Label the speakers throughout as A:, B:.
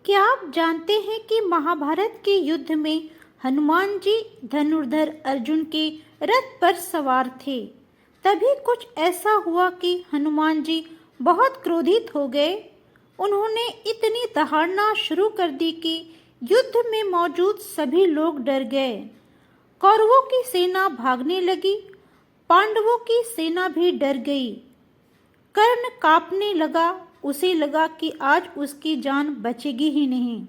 A: क्या आप जानते हैं कि महाभारत के युद्ध में हनुमान जी धनुर्धर अर्जुन के रथ पर सवार थे। तभी कुछ ऐसा हुआ कि हनुमान जी बहुत क्रोधित हो गए। उन्होंने इतनी दहाड़ना शुरू कर दी कि युद्ध में मौजूद सभी लोग डर गए। कौरवों की सेना भागने लगी, पांडवों की सेना भी डर गई। कर्ण कांपने लगा, उसे लगा कि आज उसकी जान बचेगी ही नहीं।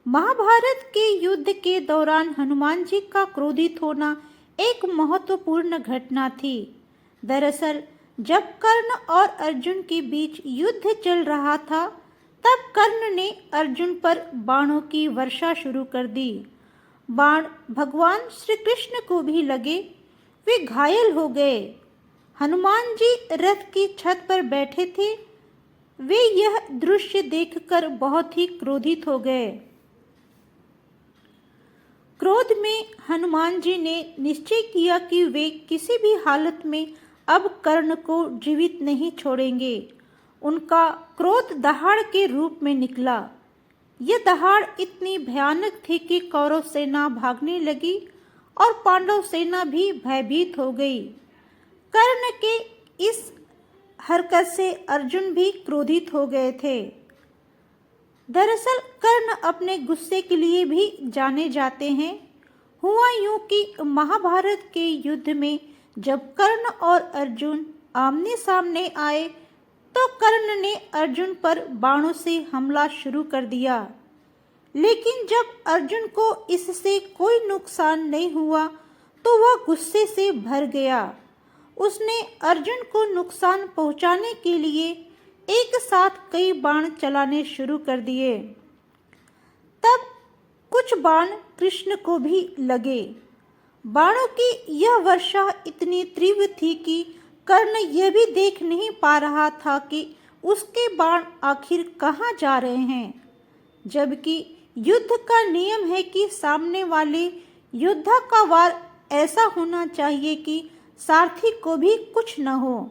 A: महाभारत के युद्ध के दौरान हनुमान जी का क्रोधित होना एक महत्वपूर्ण घटना थी। दरअसल जब कर्ण और अर्जुन के बीच युद्ध चल रहा था, तब कर्ण ने अर्जुन पर बाणों की वर्षा शुरू कर दी। बाण भगवान श्री कृष्ण को भी लगे, वे घायल हो गए। हनुमान जी रथ की छत पर बैठे थे। वे यह दृश्य देखकर बहुत ही क्रोधित हो गए। क्रोध में हनुमान जी ने निश्चय किया कि वे किसी भी हालत में अब कर्ण को जीवित नहीं छोड़ेंगे। उनका क्रोध दहाड़ के रूप में निकला। यह दहाड़ इतनी भयानक थी कि कौरव सेना भागने लगी और पांडव सेना भी भयभीत हो गई। कर्ण के इस हरकत से अर्जुन भी क्रोधित हो गए थे। दरअसल कर्ण अपने गुस्से के लिए भी जाने जाते हैं। हुआ यूं कि महाभारत के युद्ध में जब कर्ण और अर्जुन आमने सामने आए, तो कर्ण ने अर्जुन पर बाणों से हमला शुरू कर दिया। लेकिन जब अर्जुन को इससे कोई नुकसान नहीं हुआ, तो वह गुस्से से भर गया। उसने अर्जुन को नुकसान पहुंचाने के लिए एक साथ कई बाण चलाने शुरू कर दिए। तब कुछ बाण कृष्ण को भी लगे। बाणों की यह वर्षा इतनी तीव्र थी कि कर्ण यह भी देख नहीं पा रहा था कि उसके बाण आखिर कहाँ जा रहे हैं। जबकि युद्ध का नियम है कि सामने वाले योद्धा का वार ऐसा होना चाहिए कि सारथी को भी न हो।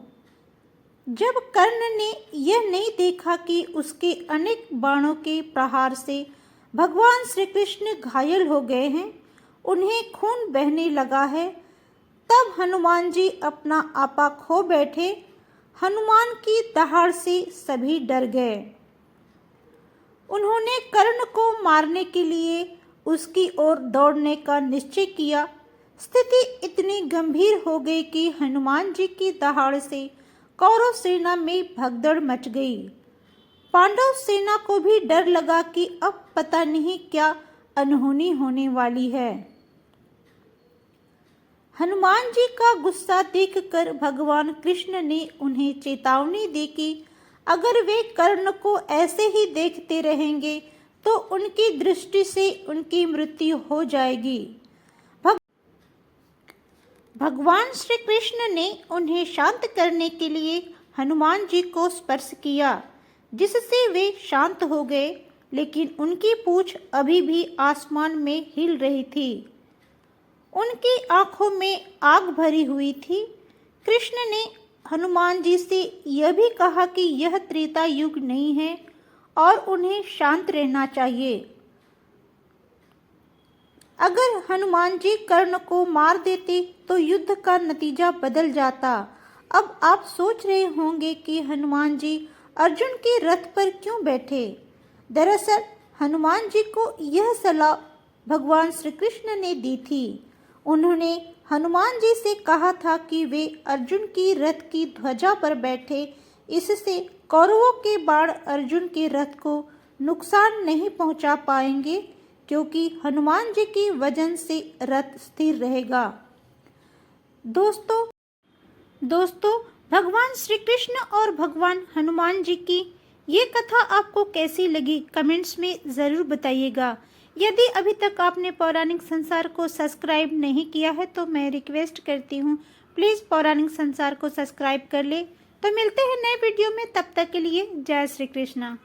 A: जब कर्ण ने यह नहीं देखा कि उसके अनेक बाणों के प्रहार से भगवान श्री कृष्ण घायल हो गए हैं, उन्हें खून बहने लगा है, तब हनुमान जी अपना आपा खो बैठे। हनुमान की दहाड़ से सभी डर गए। उन्होंने कर्ण को मारने के लिए उसकी ओर दौड़ने का निश्चय किया। स्थिति इतनी गंभीर हो गई कि हनुमान जी की दहाड़ से कौरव सेना में भगदड़ मच गई। पांडव सेना को भी डर लगा कि अब पता नहीं क्या अनहोनी होने वाली है। हनुमान जी का गुस्सा देखकर भगवान कृष्ण ने उन्हें चेतावनी दी कि अगर वे कर्ण को ऐसे ही देखते रहेंगे तो उनकी दृष्टि से उनकी मृत्यु हो जाएगी। भगवान श्री कृष्ण ने उन्हें शांत करने के लिए हनुमान जी को स्पर्श किया, जिससे वे शांत हो गए, लेकिन उनकी पूंछ अभी भी आसमान में हिल रही थी। उनकी आंखों में आग भरी हुई थी। कृष्ण ने हनुमान जी से यह भी कहा कि यह त्रेता युग नहीं है और उन्हें शांत रहना चाहिए। अगर हनुमान जी कर्ण को मार देते तो युद्ध का नतीजा बदल जाता। अब आप सोच रहे होंगे कि हनुमान जी अर्जुन के रथ पर क्यों बैठे। दरअसल हनुमान जी को यह सलाह भगवान श्री कृष्ण ने दी थी। उन्होंने हनुमान जी से कहा था कि वे अर्जुन की रथ की ध्वजा पर बैठे, इससे कौरवों के बाण अर्जुन के रथ को नुकसान नहीं पहुंचा पाएंगे, क्योंकि हनुमान जी की वजन से रथ स्थिर रहेगा। दोस्तों भगवान श्री कृष्ण और भगवान हनुमान जी की ये कथा आपको कैसी लगी, कमेंट्स में ज़रूर बताइएगा। यदि अभी तक आपने पौराणिक संसार को सब्सक्राइब नहीं किया है तो मैं रिक्वेस्ट करती हूँ, प्लीज़ पौराणिक संसार को सब्सक्राइब कर ले। तो मिलते हैं नए वीडियो में, तब तक के लिए जय श्री कृष्णा।